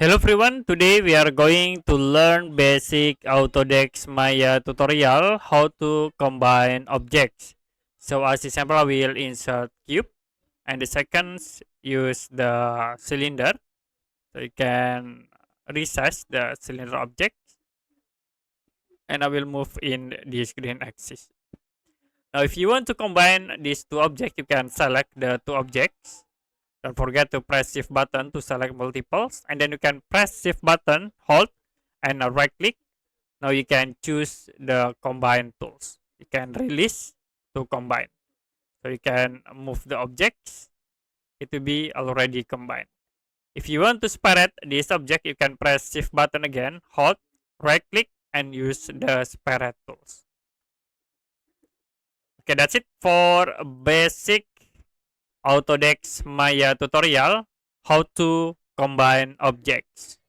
Hello everyone, today we are going to learn basic Autodesk Maya tutorial how to combine objects. So as example, I will insert cube and the seconds use the cylinder. So you can resize the cylinder object and I will move in the screen axis. Now if you want to combine these two objects, you can select the two objects. Don't forget to press shift button to select multiples and then you can press shift button, hold and right click. Now you can choose the combine tools. You can release to combine. So you can move the objects. It will be already combined. If you want to separate this object, you can press shift button again, hold, right click and use the separate tools. Okay, that's it for basic Autodesk Maya tutorial how to combine objects.